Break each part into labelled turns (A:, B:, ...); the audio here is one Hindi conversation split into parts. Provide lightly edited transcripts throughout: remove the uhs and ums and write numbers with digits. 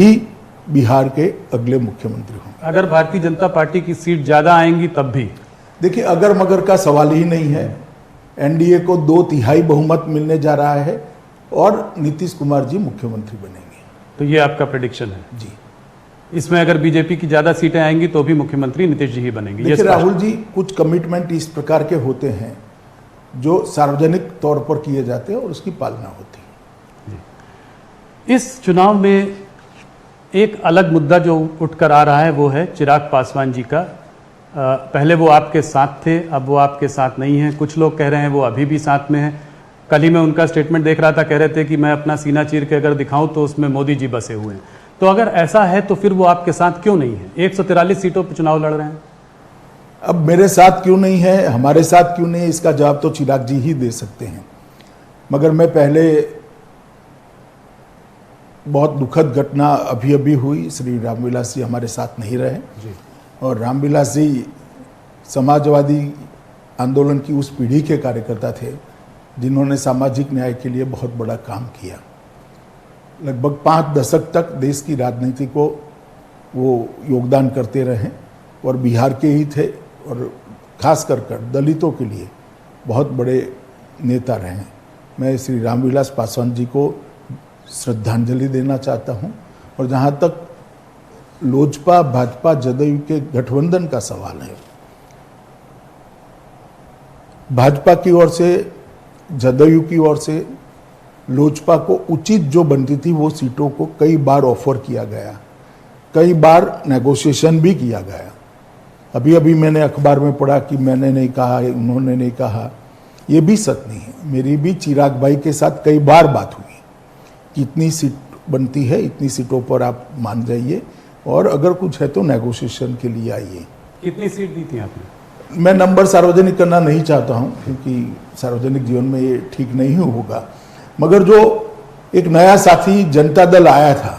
A: ही बिहार के अगले मुख्यमंत्री होंगे।
B: अगर भारतीय जनता पार्टी की सीट ज्यादा आएंगी तब भी?
A: देखिए, अगर मगर का सवाल ही नहीं है। एनडीए को 2/3 बहुमत मिलने जा रहा है और नीतीश कुमार जी मुख्यमंत्री बनेंगे।
B: तो ये आपका प्रेडिक्शन है
A: जी।
B: इसमें अगर बीजेपी की ज्यादा सीटें आएंगी तो भी मुख्यमंत्री नीतीश जी ही बनेंगे?
A: देखिए राहुल जी, कुछ कमिटमेंट इस प्रकार के होते हैं जो सार्वजनिक तौर पर किए जाते हैं और उसकी पालना होती है।
B: इस चुनाव में एक अलग मुद्दा जो उठकर आ रहा है वो है चिराग पासवान जी का। पहले वो आपके साथ थे, अब वो आपके साथ नहीं हैं। कुछ लोग कह रहे हैं वो अभी भी साथ में हैं। कल ही मैं उनका स्टेटमेंट देख रहा था, कह रहे थे कि मैं अपना सीना चीर के अगर दिखाऊं तो उसमें मोदी जी बसे हुए हैं। तो अगर ऐसा है तो फिर वो आपके साथ क्यों नहीं है? 143 सीटों पर चुनाव लड़ रहे हैं।
A: अब मेरे साथ क्यों नहीं है, हमारे साथ क्यों नहीं है, इसका जवाब तो चिराग जी ही दे सकते हैं। मगर मैं पहले बहुत दुखद घटना अभी अभी हुई, श्री रामविलास जी हमारे साथ नहीं रहे
B: जी।
A: और रामविलास जी समाजवादी आंदोलन की उस पीढ़ी के कार्यकर्ता थे जिन्होंने सामाजिक न्याय के लिए बहुत बड़ा काम किया। लगभग 5 दशक तक देश की राजनीति को वो योगदान करते रहे और बिहार के ही थे और खास कर दलितों के लिए बहुत बड़े नेता रहे। मैं श्री रामविलास पासवान जी को श्रद्धांजलि देना चाहता हूं। और जहां तक लोजपा भाजपा जदयू के गठबंधन का सवाल है, भाजपा की ओर से, जदयू की ओर से लोजपा को उचित जो बनती थी वो सीटों को कई बार ऑफर किया गया, कई बार नेगोशिएशन भी किया गया। अभी अभी मैंने अखबार में पढ़ा कि मैंने नहीं कहा, उन्होंने नहीं कहा, ये भी सच नहीं है। मेरी भी चिराग भाई के साथ कई बार बात हुई कि इतनी सीट बनती है, इतनी सीटों पर आप मान जाइए और अगर कुछ है तो नेगोशिएशन के लिए आइए।
B: कितनी सीट दी थी आपने?
A: मैं नंबर सार्वजनिक करना नहीं चाहता हूं क्योंकि सार्वजनिक जीवन में ये ठीक नहीं होगा। मगर जो एक नया साथी जनता दल आया था,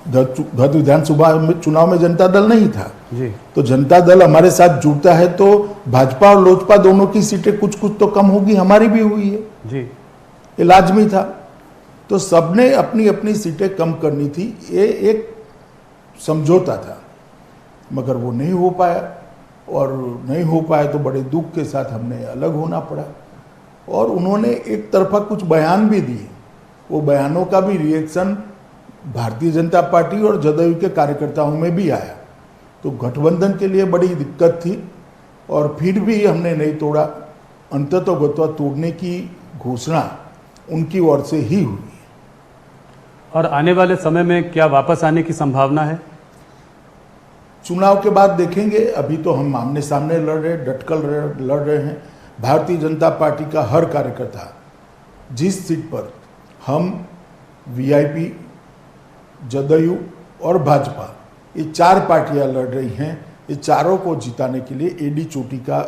A: गत विधानसभा में चुनाव में जनता दल नहीं था
B: जी।
A: तो जनता दल हमारे साथ जुड़ता है तो भाजपा और लोजपा दोनों की सीटें कुछ कुछ तो कम होगी, हमारी भी हुई है
B: जी।
A: ये लाजमी था। तो सबने अपनी अपनी सीटें कम करनी थी, ये एक समझौता था। मगर वो नहीं हो पाया और नहीं हो पाया तो बड़े दुख के साथ हमने अलग होना पड़ा। और उन्होंने एक तरफा कुछ बयान भी दिए, वो बयानों का भी रिएक्शन भारतीय जनता पार्टी और जदयू के कार्यकर्ताओं में भी आया। तो गठबंधन के लिए बड़ी दिक्कत थी और फिर भी हमने नहीं तोड़ा। अंततोगत्वा तोड़ने की घोषणा उनकी ओर से ही हुई।
B: और आने वाले समय में क्या वापस आने की संभावना है?
A: चुनाव के बाद देखेंगे। अभी तो हम आमने सामने लड़ रहे, डटकर लड़ रहे हैं। भारतीय जनता पार्टी का हर कार्यकर्ता, जिस सीट पर हम वीआईपी, जदयू और भाजपा, ये 4 पार्टियां लड़ रही हैं, ये चारों को जिताने के लिए एडी चोटी का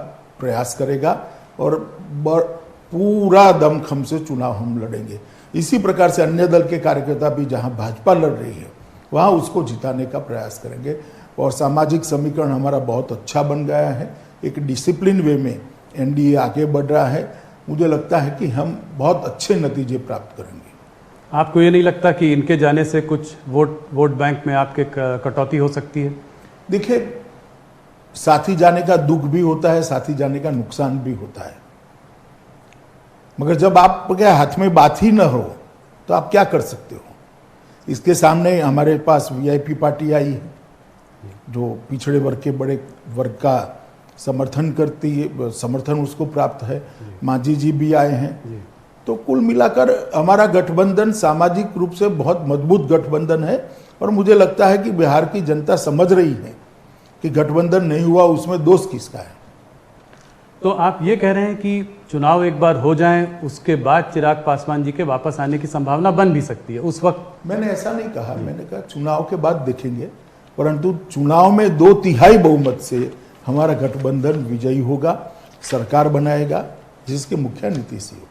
A: प्रयास करेगा और पूरा दमखम से चुनाव हम लड़ेंगे। इसी प्रकार से अन्य दल के कार्यकर्ता भी जहां भाजपा लड़ रही है वहां उसको जिताने का प्रयास करेंगे। और सामाजिक समीकरण हमारा बहुत अच्छा बन गया है, एक डिसिप्लिन वे में एनडीए आगे बढ़ रहा है। मुझे लगता है कि हम बहुत अच्छे नतीजे प्राप्त करेंगे।
B: आपको ये नहीं लगता कि इनके जाने से कुछ वोट बैंक में आपके कटौती हो सकती है? देखिए,
A: साथी जाने का दुख भी होता है, साथी जाने का नुकसान भी होता है। मगर जब आपके हाथ में बात ही न हो तो आप क्या कर सकते हो? इसके सामने हमारे पास वीआईपी पार्टी आई है जो पिछड़े वर्ग के बड़े वर्ग का समर्थन करती है, समर्थन उसको प्राप्त है। मांझी जी भी आए हैं। तो कुल मिलाकर हमारा गठबंधन सामाजिक रूप से बहुत मजबूत गठबंधन है और मुझे लगता है कि बिहार की जनता समझ रही है कि गठबंधन नहीं हुआ उसमें दोष किसका है।
B: तो आप ये कह रहे हैं कि चुनाव एक बार हो जाएं, उसके बाद चिराग पासवान जी के वापस आने की संभावना बन भी सकती है उस वक्त?
A: मैंने ऐसा नहीं कहा, मैंने कहा चुनाव के बाद देखेंगे, परंतु चुनाव में 2/3 बहुमत से हमारा गठबंधन विजयी होगा, सरकार बनाएगा जिसके मुखिया नीतीश होगा।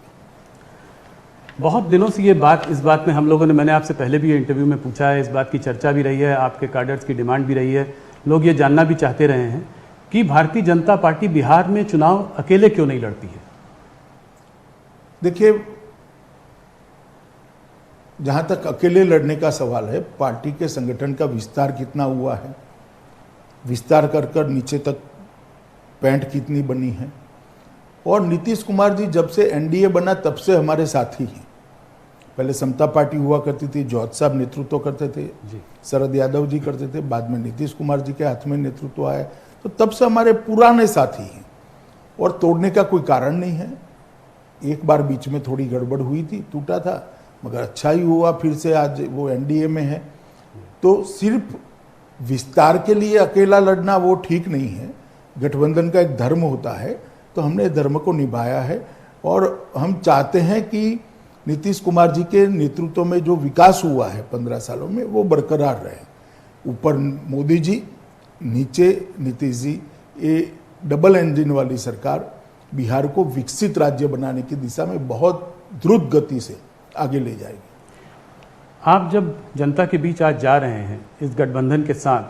B: बहुत दिनों से ये बात, इस बात में हम लोगों ने, मैंने आपसे पहले भी इंटरव्यू में पूछा है, इस बात की चर्चा भी रही है, आपके कैडर्स की डिमांड भी रही है, लोग ये जानना भी चाहते रहे हैं कि भारतीय जनता पार्टी बिहार में चुनाव अकेले क्यों नहीं लड़ती है?
A: देखिए, जहाँ तक अकेले लड़ने का सवाल है, पार्टी के संगठन का विस्तार कितना हुआ है, विस्तार कर कर नीचे तक पैंट कितनी बनी है। और नीतीश कुमार जी जब से एनडीए बना तब से हमारे साथी हैं। पहले समता पार्टी हुआ करती थी, जॉर्ज साहब नेतृत्व करते थे, शरद यादव जी करते थे, बाद में नीतीश कुमार जी के हाथ में नेतृत्व आया, तो तब से हमारे पुराने साथी हैं और तोड़ने का कोई कारण नहीं है। एक बार बीच में थोड़ी गड़बड़ हुई थी, टूटा था, मगर अच्छा ही हुआ, फिर से आज वो एनडीए में है। तो सिर्फ विस्तार के लिए अकेला लड़ना वो ठीक नहीं है, गठबंधन का एक धर्म होता है, तो हमने धर्म को निभाया है और हम चाहते हैं कि नीतीश कुमार जी के नेतृत्व में जो विकास हुआ है 15 सालों में वो बरकरार रहे। ऊपर मोदी जी, नीचे नीतीश जी, ये डबल इंजन वाली सरकार बिहार को विकसित राज्य बनाने की दिशा में बहुत द्रुत गति से आगे ले जाएगी।
B: आप जब जनता के बीच आज जा रहे हैं इस गठबंधन के साथ,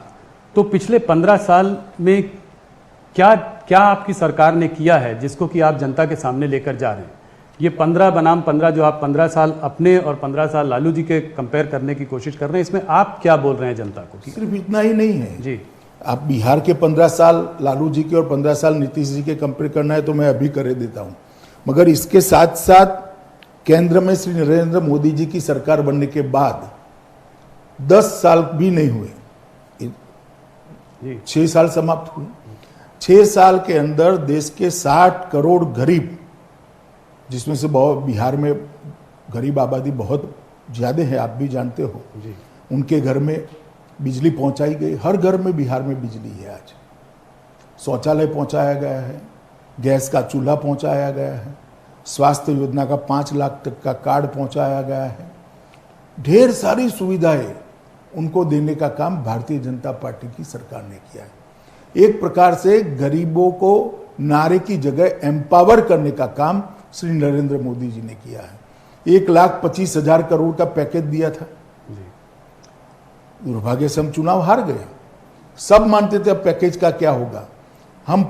B: तो पिछले 15 साल में क्या क्या आपकी सरकार ने किया है जिसको कि आप जनता के सामने लेकर जा रहे हैं? ये 15 बनाम 15 जो आप 15 साल अपने और 15 साल लालू जी के कंपेयर करने की कोशिश कर रहे हैं, इसमें आप क्या बोल रहे हैं जनता को?
A: सिर्फ इतना ही नहीं है
B: जी,
A: आप बिहार के 15 साल लालू जी के और 15 साल नीतीश जी के कंपेयर करना है तो मैं अभी कर देता हूं, मगर इसके साथ साथ केंद्र में श्री नरेंद्र मोदी जी की सरकार बनने के बाद 10 साल भी नहीं हुए, 6 साल समाप्त हुए। 6 साल के अंदर देश के 60 करोड़ गरीब, जिसमें से बहुत बिहार में गरीब आबादी बहुत ज़्यादा है, आप भी जानते हो, उनके घर में बिजली पहुंचाई गई। हर घर में बिहार में बिजली है आज, शौचालय पहुंचाया गया है, गैस का चूल्हा पहुंचाया गया है, स्वास्थ्य योजना का 5 लाख तक का कार्ड पहुंचाया गया है। ढेर सारी सुविधाएं उनको देने का काम भारतीय जनता पार्टी की सरकार ने किया है। एक प्रकार से गरीबों को नारे की जगह एम्पावर करने का काम श्री नरेंद्र मोदी जी ने किया है। 1,25,000 करोड़ का पैकेज दिया था, दुर्भाग्य से हम चुनाव हार गए। सब मानते थे अब पैकेज का क्या होगा। हम